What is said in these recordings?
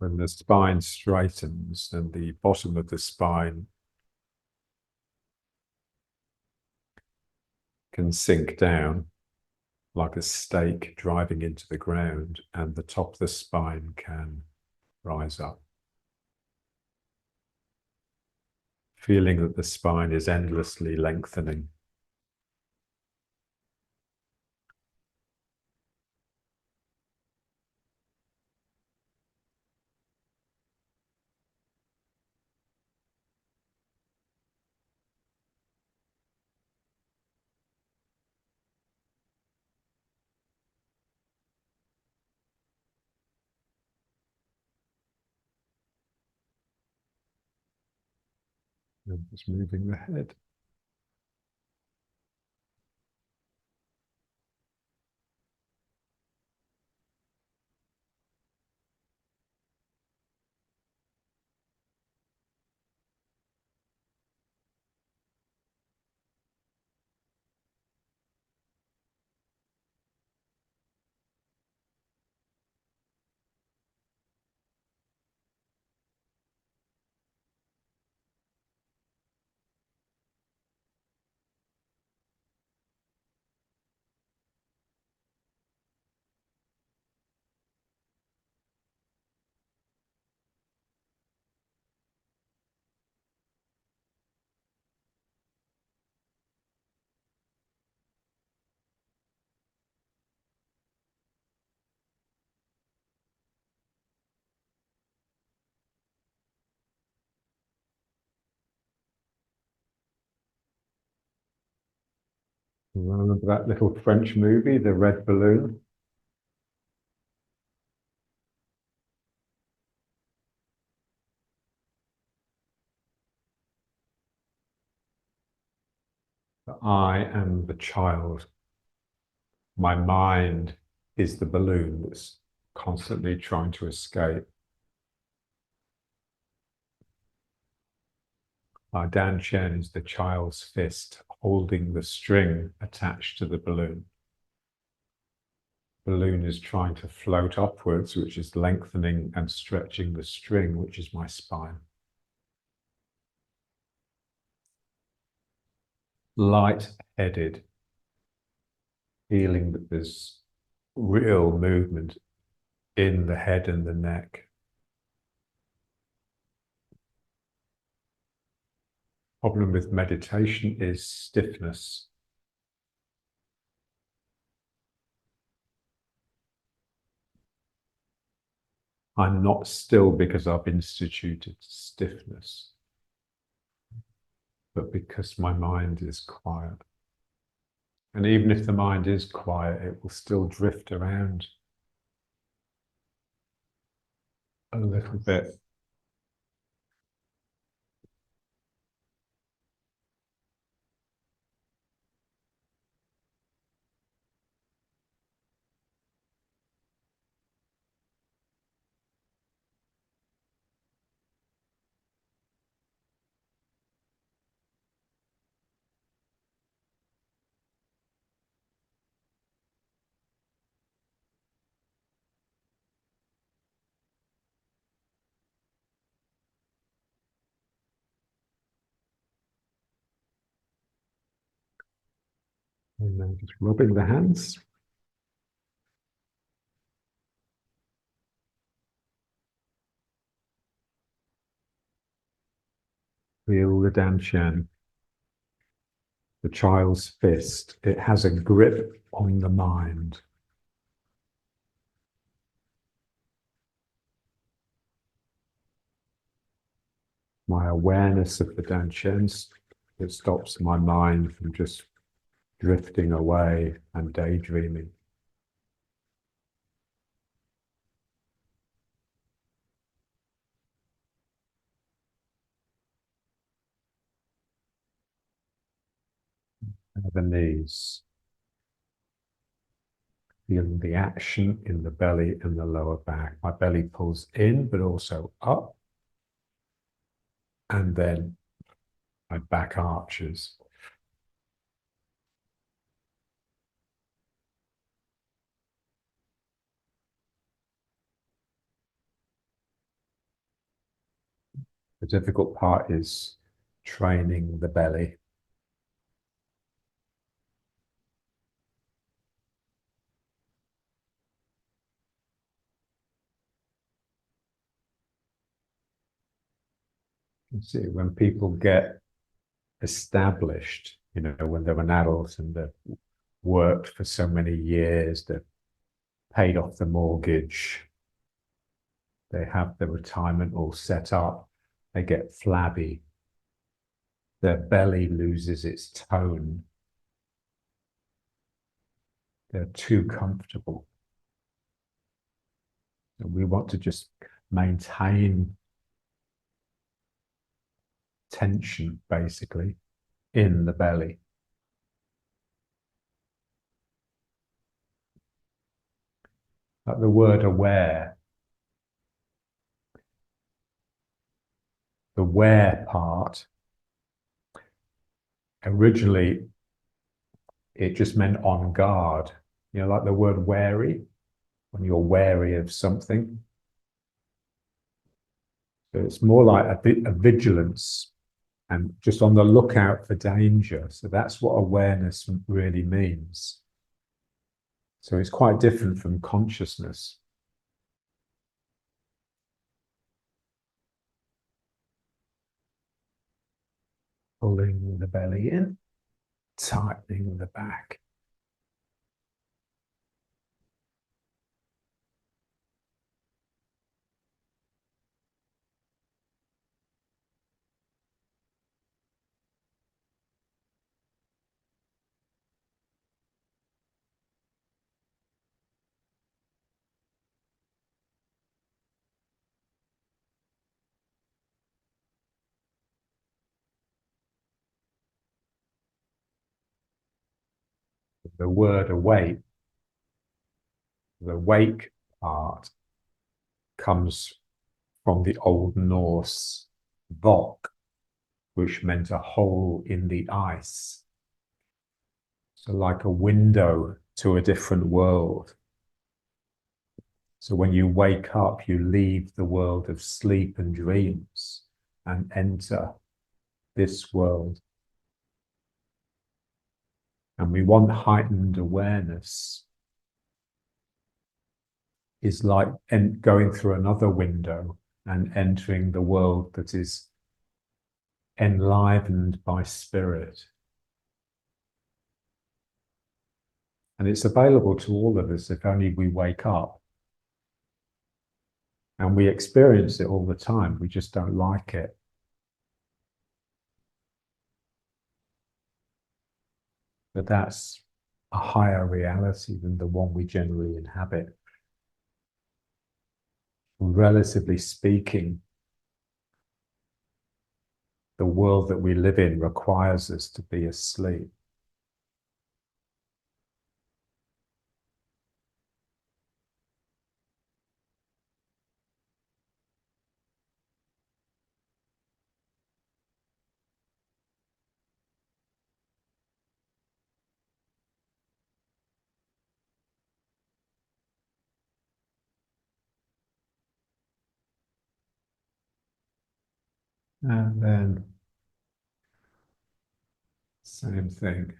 When the spine straightens, then the bottom of the spine can sink down like a stake driving into the ground, and the top of the spine can rise up. Feeling that the spine is endlessly lengthening. And just moving the head. Remember that little French movie, The Red Balloon? I am the child. My mind is the balloon that's constantly trying to escape. My Dan Chen is the child's fist holding the string attached to the balloon. Balloon is trying to float upwards, which is lengthening and stretching the string, which is my spine. Light-headed, feeling that there's real movement in the head and the neck. Problem with meditation is stiffness. I'm not still because I've instituted stiffness, but because my mind is quiet. And even if the mind is quiet, it will still drift around a little bit. And then just rubbing the hands. Feel the dantian, the child's fist. It has a grip on the mind. My awareness of the dantians, it stops my mind from just drifting away and daydreaming. The knees. Feeling the action in the belly and the lower back. My belly pulls in, but also up. And then my back arches. The difficult part is training the belly. You see, when people get established, when they're an adult and they've worked for so many years, they've paid off the mortgage, they have the retirement all set up, they get flabby, their belly loses its tone, they're too comfortable. And we want to just maintain tension, basically, in the belly. Like the word aware, the where part, originally it just meant on guard. Like the word wary, when you're wary of something. So it's more like a vigilance and just on the lookout for danger. So that's what awareness really means. So it's quite different from consciousness. Pulling the belly in, tightening the back. The word awake, the wake part, comes from the Old Norse vok, which meant a hole in the ice. So like a window to a different world. So when you wake up, you leave the world of sleep and dreams and enter this world. And we want heightened awareness is like going through another window and entering the world that is enlivened by spirit. And it's available to all of us if only we wake up. And we experience it all the time. We just don't like it. But that's a higher reality than the one we generally inhabit. Relatively speaking, the world that we live in requires us to be asleep. And then, same thing.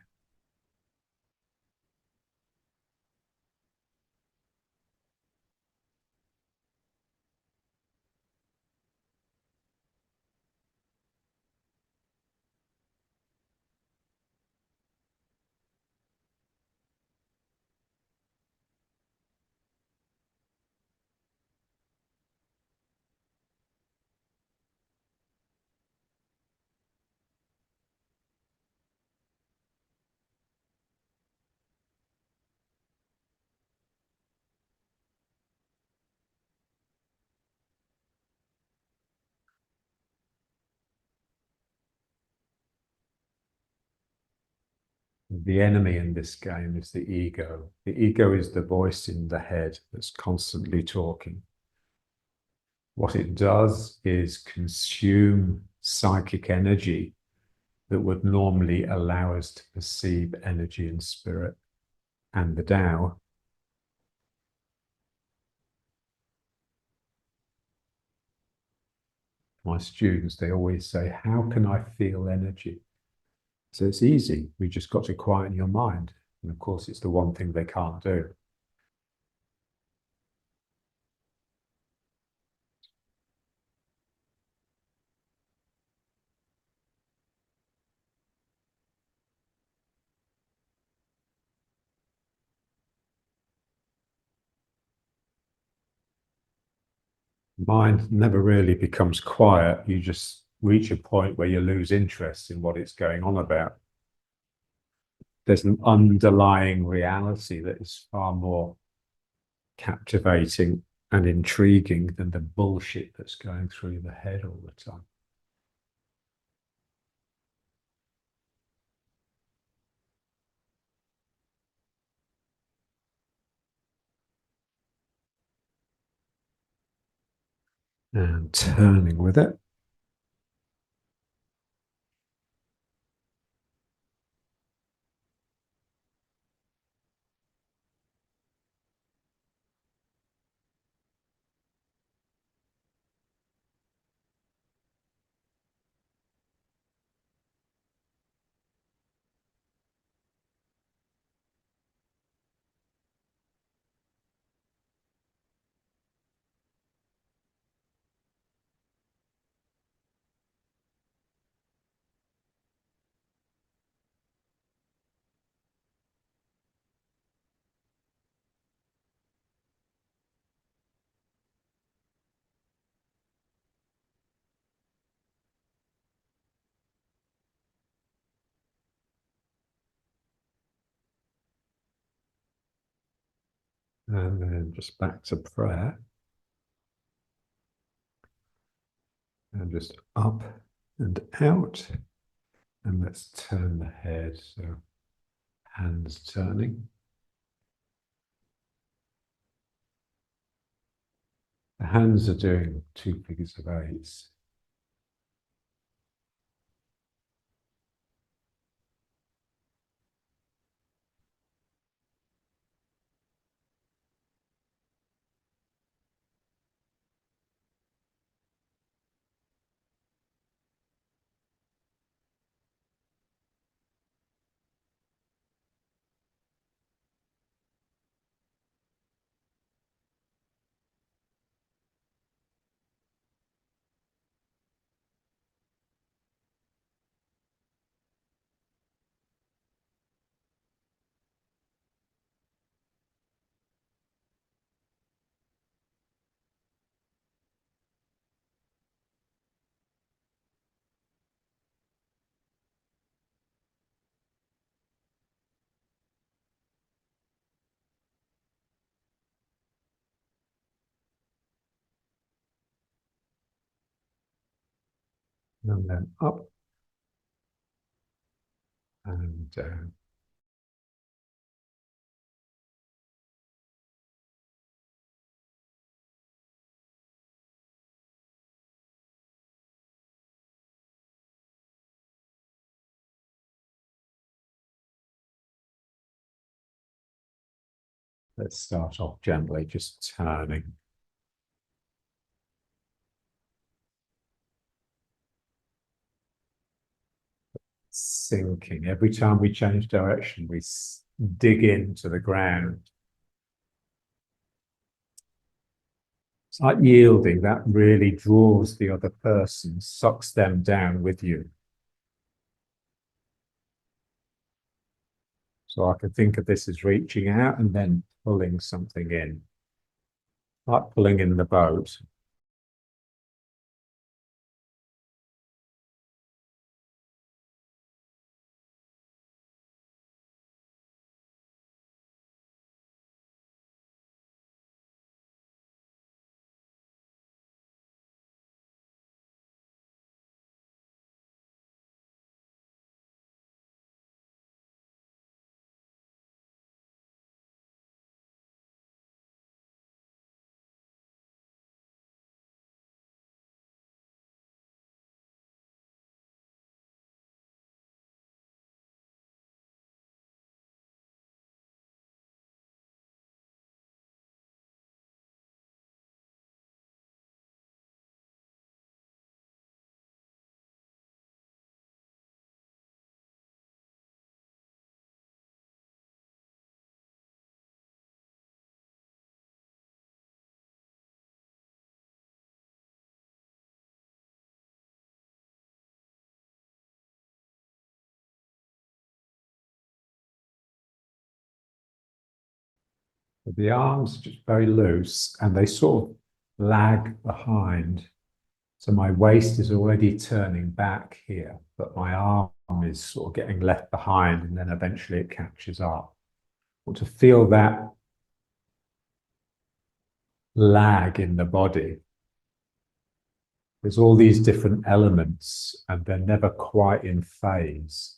The enemy in this game is the ego. The ego is the voice in the head that's constantly talking. What it does is consume psychic energy that would normally allow us to perceive energy and spirit and the Tao. my students, they always say, how can I feel energy? So it's easy. We just got to quieten your mind. And of course, it's the one thing they can't do. Mind never really becomes quiet. You just reach a point where you lose interest in what it's going on about. There's an underlying reality that is far more captivating and intriguing than the bullshit that's going through the head all the time. And turning with it. And then just back to prayer. And just up and out. And let's turn the head. So hands turning. The hands are doing 2 figures of 8s. And then up and down. Let's start off gently, just turning. Sinking. Every time we change direction, we dig into the ground. It's like yielding. That really draws the other person, sucks them down with you. So I can think of this as reaching out and then pulling something in, like pulling in the boat. But the arms are just very loose and they sort of lag behind. So my waist is already turning back here, but my arm is sort of getting left behind and then eventually it catches up. Or to feel that lag in the body. There's all these different elements and they're never quite in phase.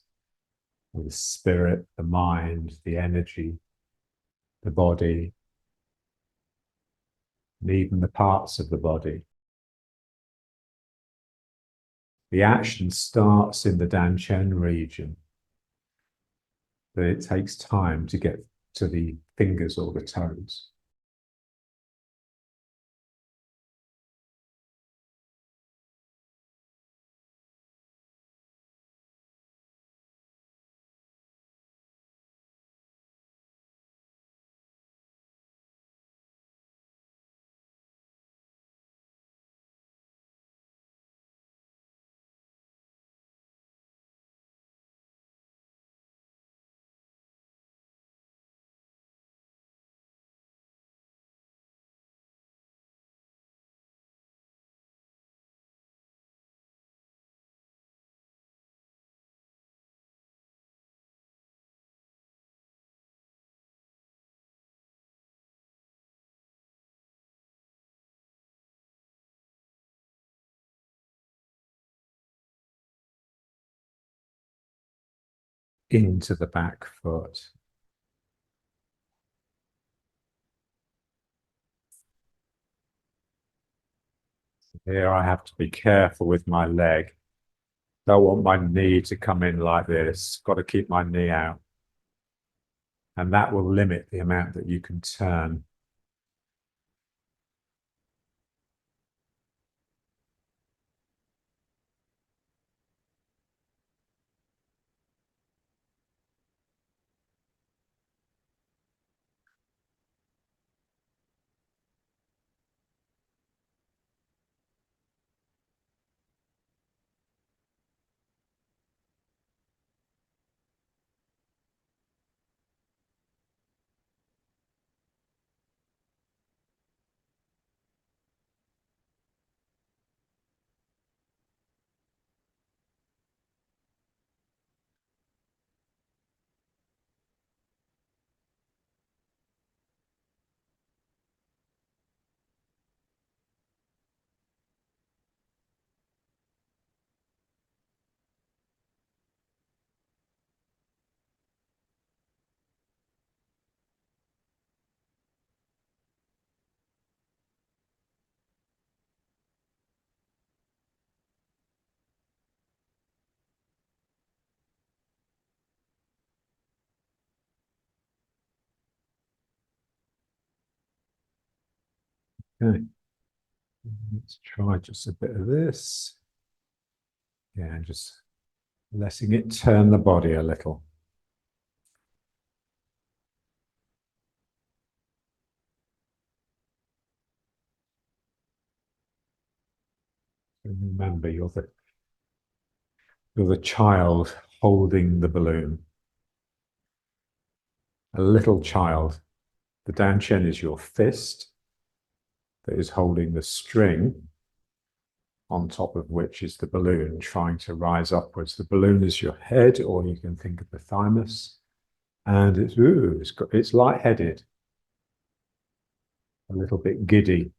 The spirit, the mind, the energy, the body, and even the parts of the body. The action starts in the Danchen region, but it takes time to get to the fingers or the toes. Into the back foot. Here I have to be careful with my leg. Don't want my knee to come in like this. Got to keep my knee out. And that will limit the amount that you can turn. Okay. Let's try just a bit of this. Yeah, just letting it turn the body a little. And remember, you're the child holding the balloon. A little child. The Danchen is your fist that is holding the string on top of which is the balloon trying to rise upwards. The balloon is your head, or you can think of the thymus. And it's lightheaded, a little bit giddy.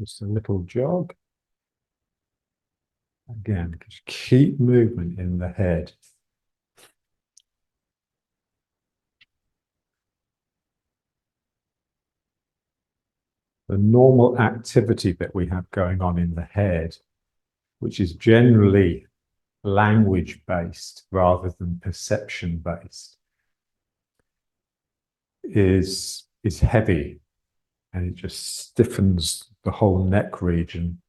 Just a little jog. Again, just keep movement in the head. The normal activity that we have going on in the head, which is generally language-based rather than perception-based, is heavy and it just stiffens the whole neck region.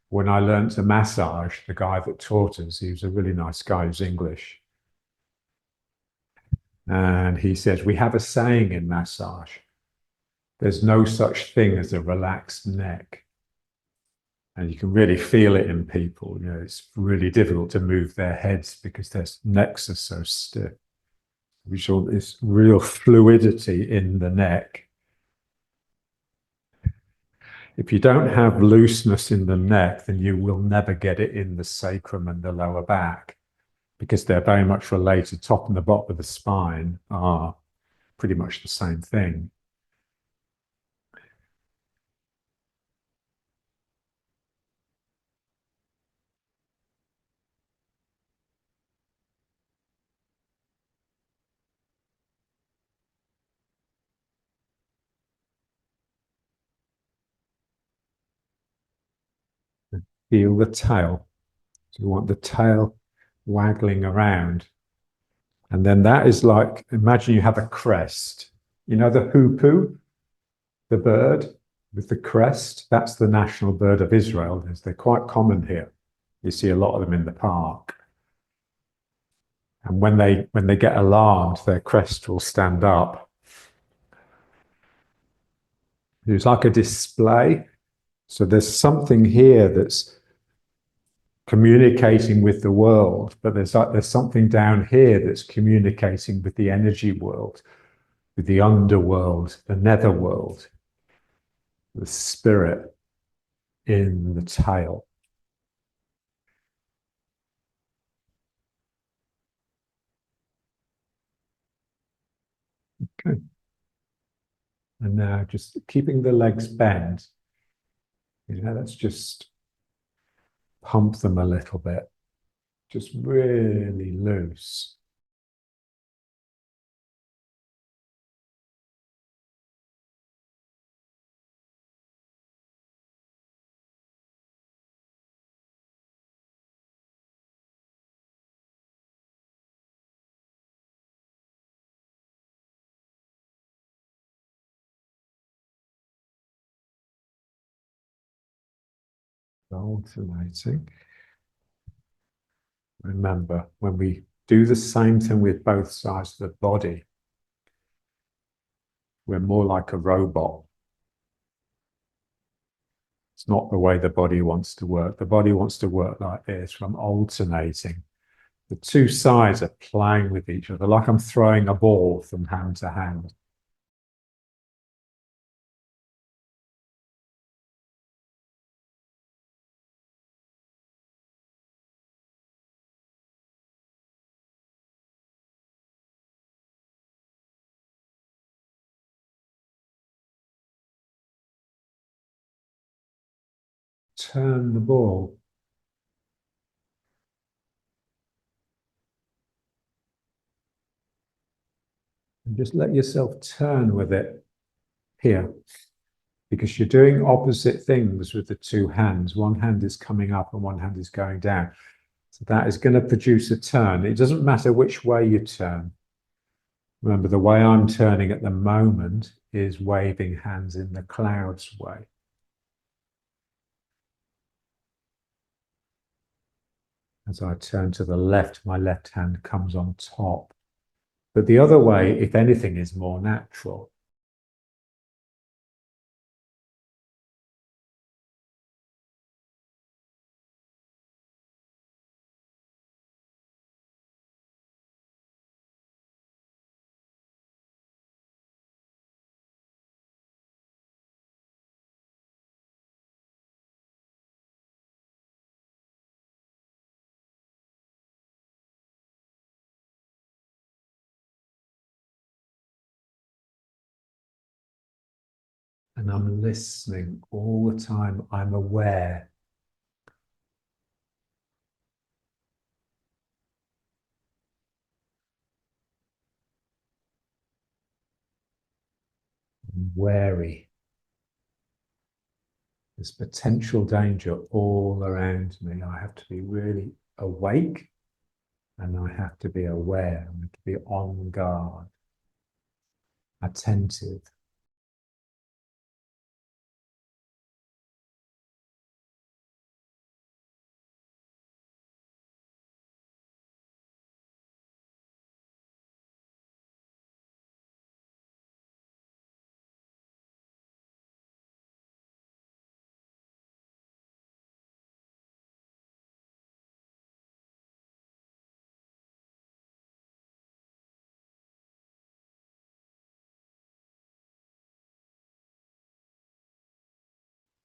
When I learned to massage, the guy that taught us, he was a really nice guy, he was English. And he says, we have a saying in massage, there's no such thing as a relaxed neck. And you can really feel it in people. You know, it's really difficult to move their heads because their necks are so stiff. We saw this real fluidity in the neck. If you don't have looseness in the neck, then you will never get it in the sacrum and the lower back, because they're very much related. Top and the bottom of the spine are pretty much the same thing. Feel the tail. So you want the tail waggling around. And then that is like, imagine you have a crest. You know the hoopoe, the bird with the crest? That's the national bird of Israel. They're quite common here. You see a lot of them in the park. And when they get alarmed, their crest will stand up. It's like a display. So there's something here that's communicating with the world, but there's something down here that's communicating with the energy world, with the underworld, the netherworld, the spirit in the tail. Okay. And now just keeping the legs bent, let's just pump them a little bit, just really loose. Alternating. Remember, when we do the same thing with both sides of the body, we're more like a robot. It's not the way the body wants to work. The body wants to work like this. From alternating. The two sides are playing with each other, like I'm throwing a ball from hand to hand. Turn the ball. And just let yourself turn with it here, because you're doing opposite things with the two hands. One hand is coming up and one hand is going down. So that is going to produce a turn. It doesn't matter which way you turn. Remember, the way I'm turning at the moment is waving hands in the clouds way. As I turn to the left, my left hand comes on top. But the other way, if anything, is more natural. And I'm listening all the time. I'm aware. I'm wary. There's potential danger all around me. I have to be really awake, and I have to be aware. I have to be on guard. attentive.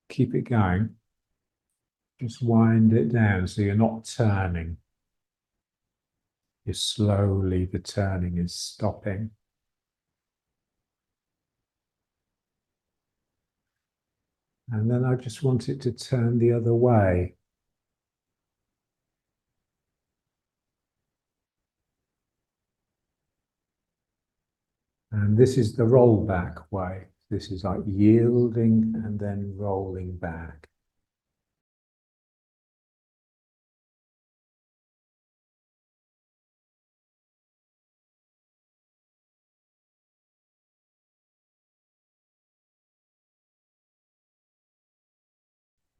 Keep it going. Just wind it down so you're not turning. You're slowly, the turning is stopping. And then I just want it to turn the other way. And this is the rollback way. This is like yielding and then rolling back.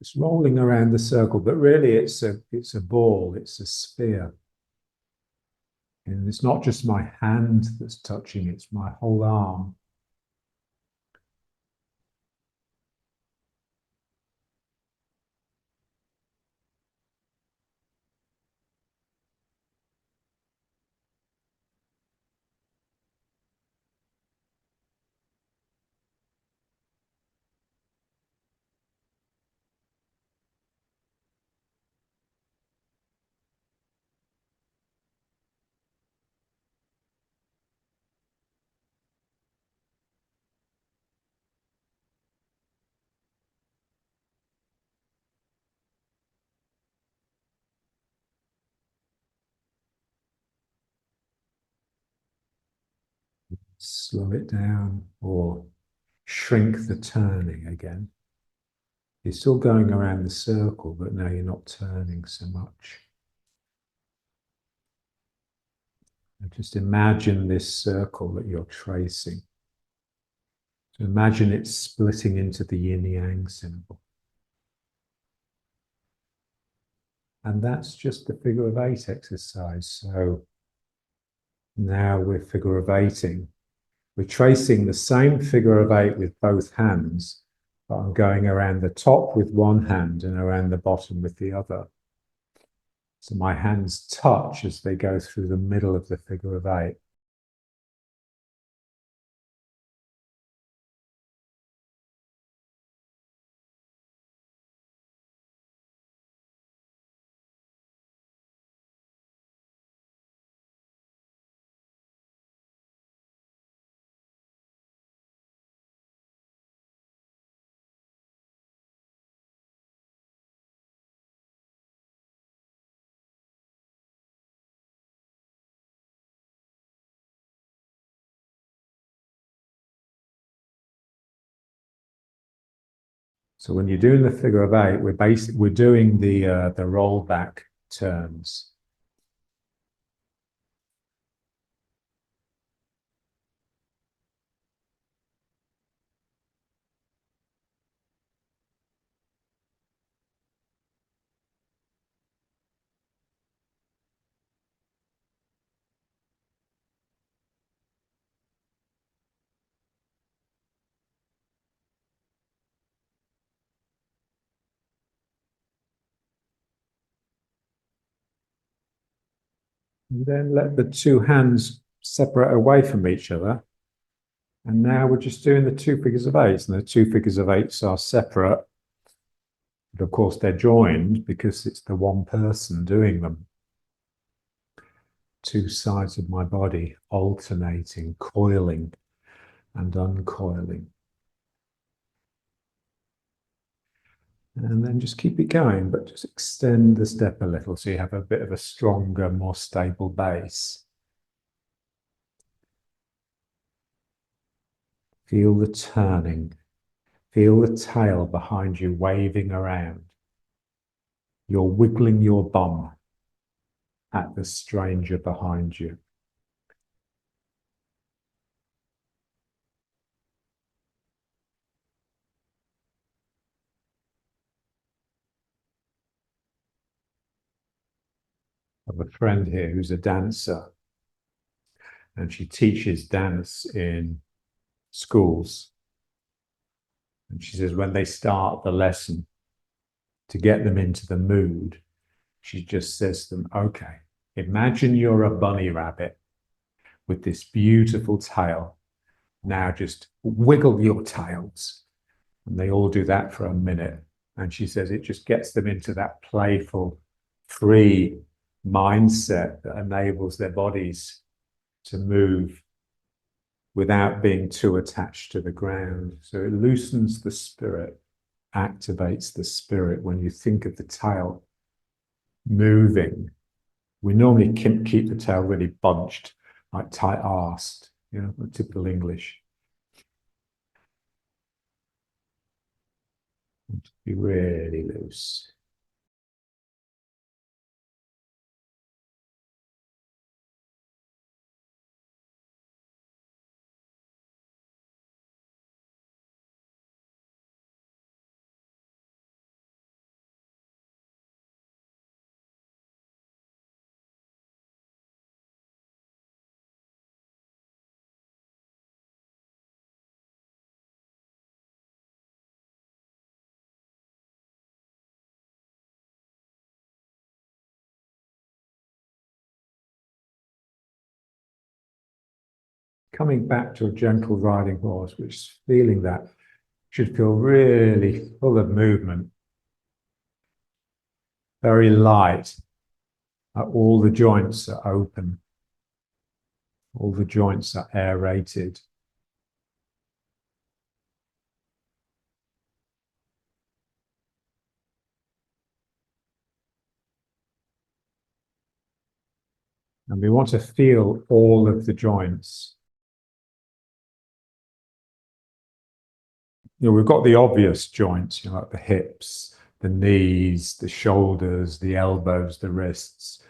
It's rolling around the circle, but really it's a ball, it's a sphere. And it's not just my hand that's touching, it's my whole arm. Slow it down or shrink the turning again. You're still going around the circle, but now you're not turning so much. And just imagine this circle that you're tracing. So imagine it splitting into the yin-yang symbol. And that's just the figure of eight exercise. So now we're figure of eighting. We're tracing the same figure of eight with both hands, but I'm going around the top with one hand and around the bottom with the other. So my hands touch as they go through the middle of the figure of eight. So when you're doing the figure of eight, we're doing the rollback turns. And then let the two hands separate away from each other. And now we're just doing the two figures of eights, and the two figures of eights are separate. But of course, they're joined because it's the one person doing them. Two sides of my body alternating, coiling and uncoiling. And then just keep it going, but just extend the step a little so you have a bit of a stronger, more stable base. Feel the turning. Feel the tail behind you waving around. You're wiggling your bum at the stranger behind you. have a friend here who's a dancer, and she teaches dance in schools. And she says when they start the lesson, to get them into the mood, she just says to them, okay, imagine you're a bunny rabbit with this beautiful tail. Now just wiggle your tails. And they all do that for a minute. And she says it just gets them into that playful, free mindset that enables their bodies to move without being too attached to the ground. So it loosens the spirit, activates the spirit. When you think of the tail moving, we normally keep the tail really bunched, like tight-assed, typical English. Be really loose. Coming back to a gentle riding horse, which is feeling that, should feel really full of movement, very light. All the joints are open. All the joints are aerated. And we want to feel all of the joints. We've got the obvious joints, like the hips, the knees, the shoulders, the elbows, the wrists.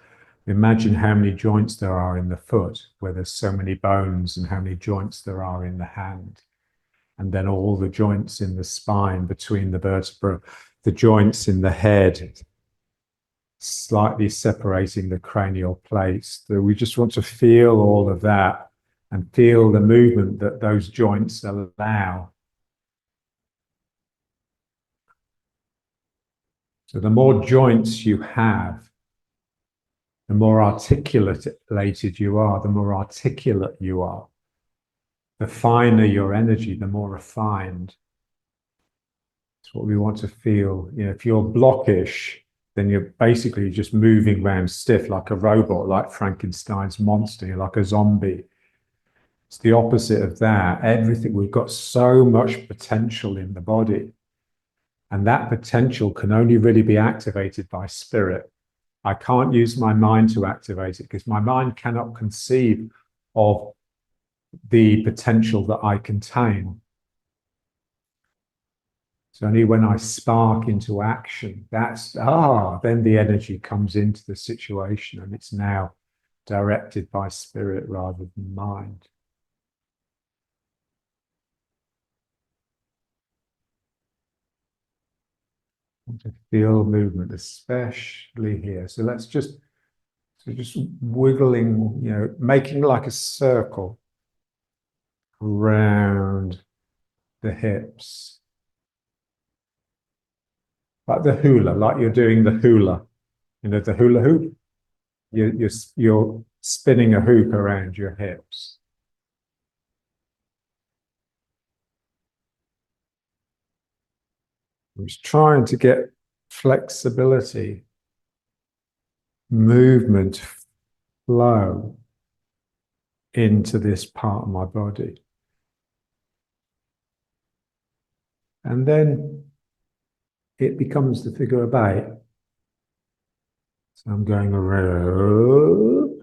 Imagine how many joints there are in the foot, where there's so many bones, and how many joints there are in the hand. And then all the joints in the spine between the vertebrae, the joints in the head, slightly separating the cranial plates. So we just want to feel all of that and feel the movement that those joints allow. So the more joints you have, the more articulated you are, the more articulate you are. The finer your energy, the more refined. It's what we want to feel. If you're blockish, then you're basically just moving around stiff like a robot, like Frankenstein's monster, you're like a zombie. It's the opposite of that. We've got so much potential in the body. And that potential can only really be activated by spirit. I can't use my mind to activate it because my mind cannot conceive of the potential that I contain. It's only when I spark into action, then the energy comes into the situation and it's now directed by spirit rather than mind. To feel movement, especially here. So let's just wiggling, making like a circle around the hips. Like the hula, like you're doing the hula. The hula hoop. You're spinning a hoop around your hips. I'm just trying to get flexibility, movement, flow into this part of my body. And then it becomes the figure of 8. So I'm going around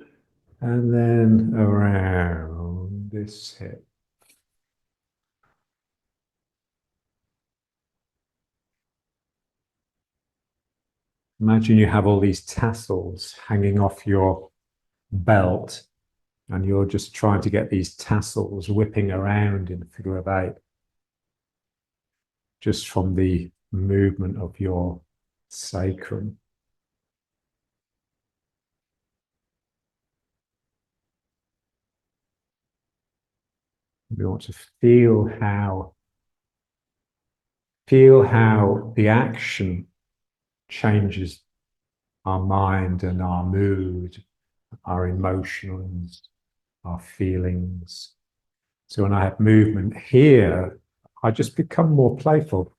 and then around this hip. Imagine you have all these tassels hanging off your belt and you're just trying to get these tassels whipping around in the figure of 8 just from the movement of your sacrum. We want to feel how the action changes our mind and our mood, our emotions, our feelings. So when I have movement here, I just become more playful.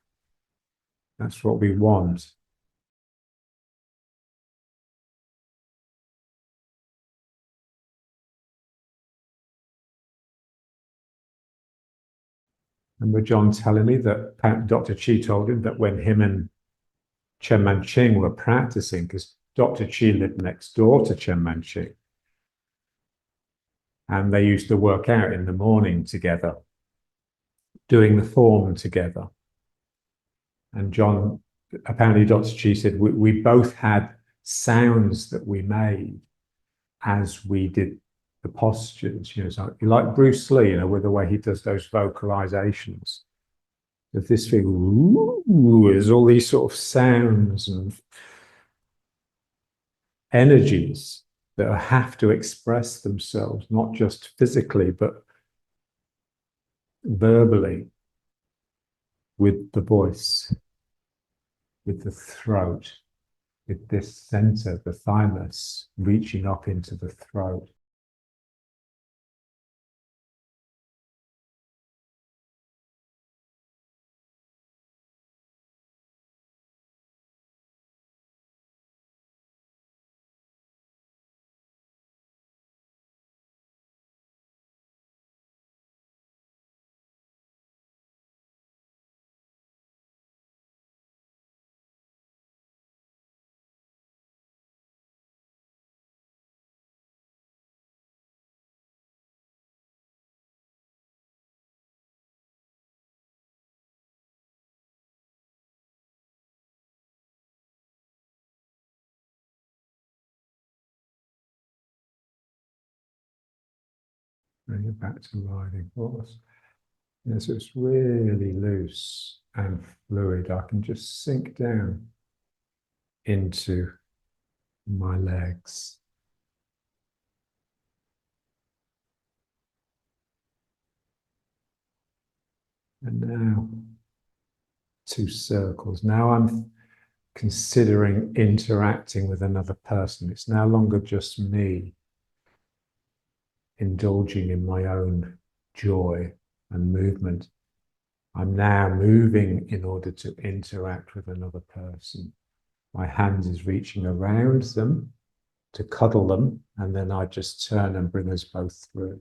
That's what we want. Remember John telling me that Dr. Chi told him that when him and Chen Manqing were practicing, because Dr. Chi lived next door to Chen Manqing, and they used to work out in the morning together, doing the form together. And John, apparently Dr. Chi said, we both had sounds that we made as we did the postures. You know, so like Bruce Lee, you know, with the way he does those vocalizations. Of this thing, ooh, is all these sort of sounds and energies that have to express themselves, not just physically, but verbally, with the voice, with the throat, with this center, the thymus, reaching up into the throat. Bring it back to riding horse. Yes, it's really loose and fluid. I can just sink down into my legs. And now 2 circles. Now I'm considering interacting with another person. It's no longer just me indulging in my own joy and movement. I'm now moving in order to interact with another person. My hand is reaching around them to cuddle them, and then I just turn and bring us both through.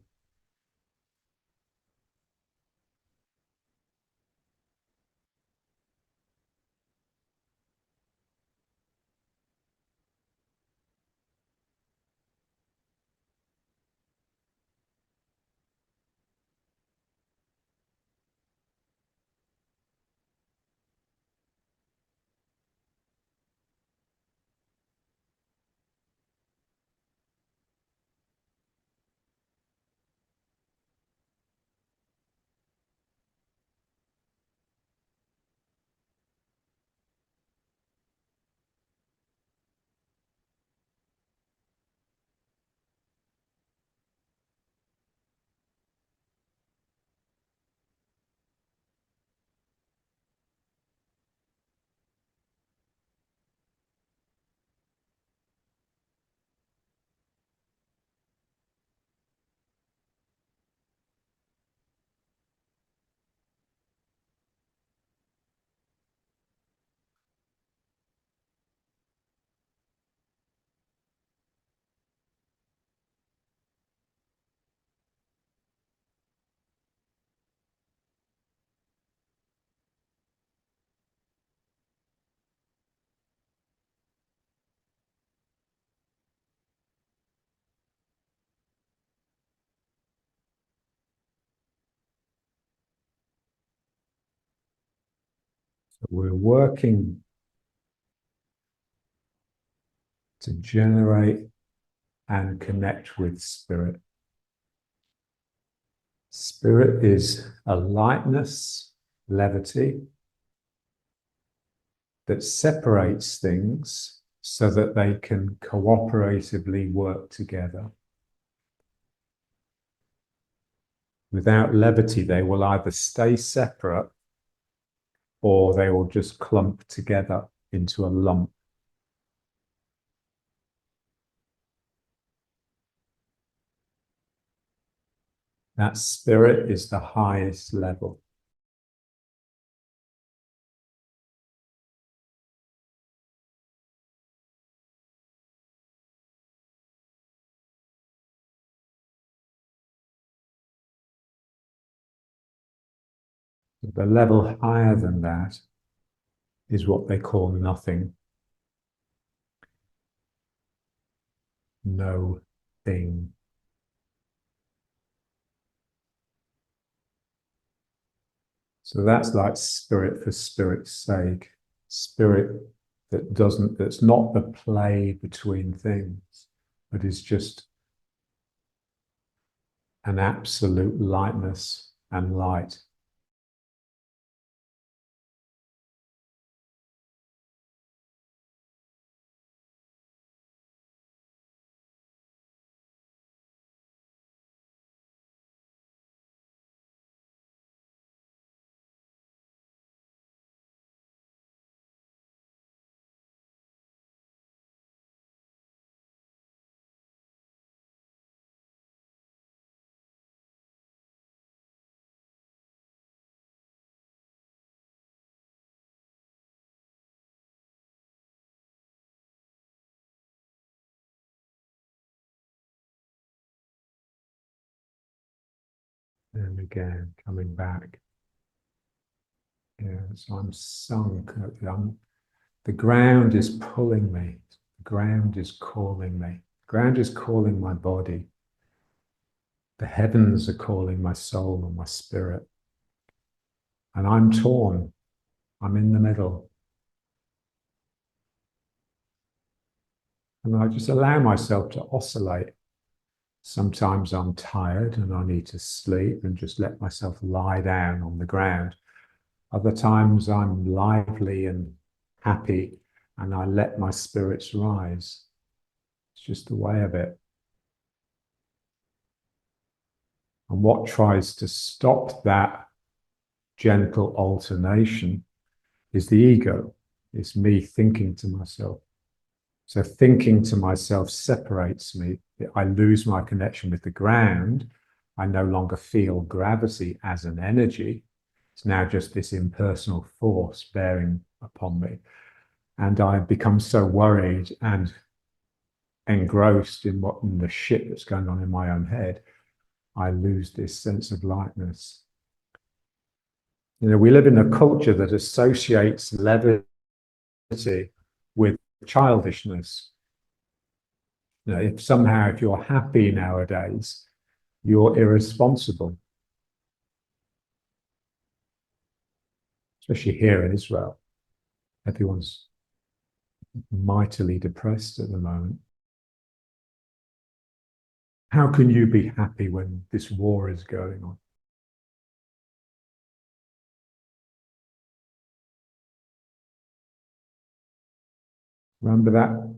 So we're working to generate and connect with spirit. Spirit is a lightness, levity that separates things so that they can cooperatively work together. Without levity, they will either stay separate or they will just clump together into a lump. That spirit is the highest level. The level higher than that is what they call nothing. No thing. So that's like spirit for spirit's sake. Spirit that's not the play between things, but is just an absolute lightness and light. And again, coming back. Yeah, so I'm sunk. The ground is pulling me. The ground is calling me. The ground is calling my body. The heavens are calling my soul and my spirit. And I'm torn. I'm in the middle. And I just allow myself to oscillate. Sometimes I'm tired and I need to sleep and just let myself lie down on the ground. Other times I'm lively and happy and I let my spirits rise. It's just the way of it. And what tries to stop that gentle alternation is the ego. It's me thinking to myself. So thinking to myself separates me. I lose my connection with the ground. I no longer feel gravity as an energy. It's now just this impersonal force bearing upon me. And I become so worried and engrossed in the shit that's going on in my own head. I lose this sense of lightness. You know, we live in a culture that associates levity with childishness. You know, if you're happy nowadays, you're irresponsible. Especially here in Israel. Everyone's mightily depressed at the moment. How can you be happy when this war is going on? Remember that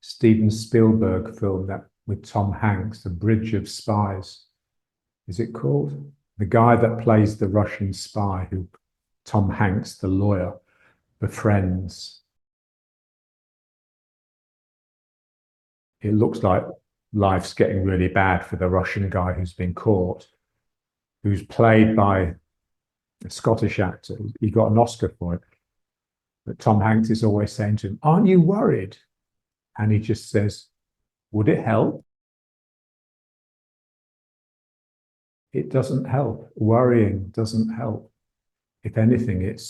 Steven Spielberg film that with Tom Hanks, The Bridge of Spies? Is it called? The guy that plays the Russian spy who Tom Hanks, the lawyer, befriends. It looks like life's getting really bad for the Russian guy who's been caught, who's played by a Scottish actor. He got an Oscar for it. But Tom Hanks is always saying to him, "Aren't you worried?" And he just says, "Would it help?" It doesn't help. Worrying doesn't help. If anything, it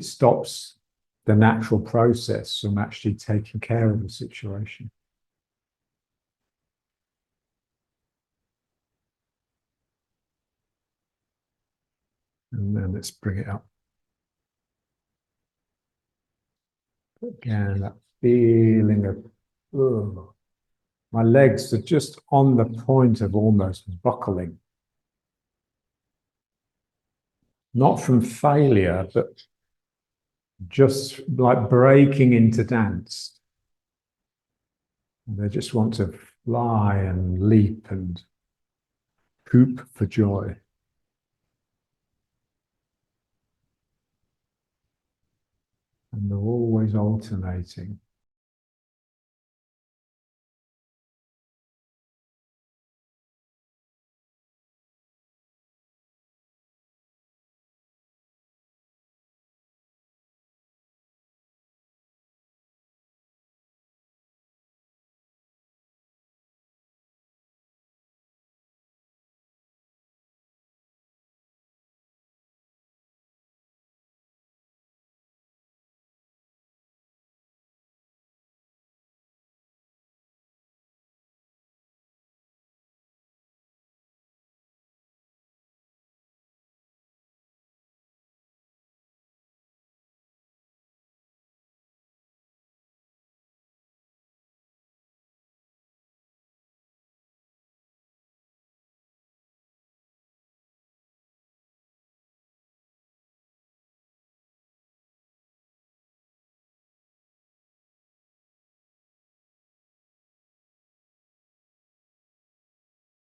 stops the natural process from actually taking care of the situation. And then let's bring it up. Again, that feeling of, ugh. My legs are just on the point of almost buckling. Not from failure, but just like breaking into dance. They just want to fly and leap and Hoop for joy. And they're always alternating.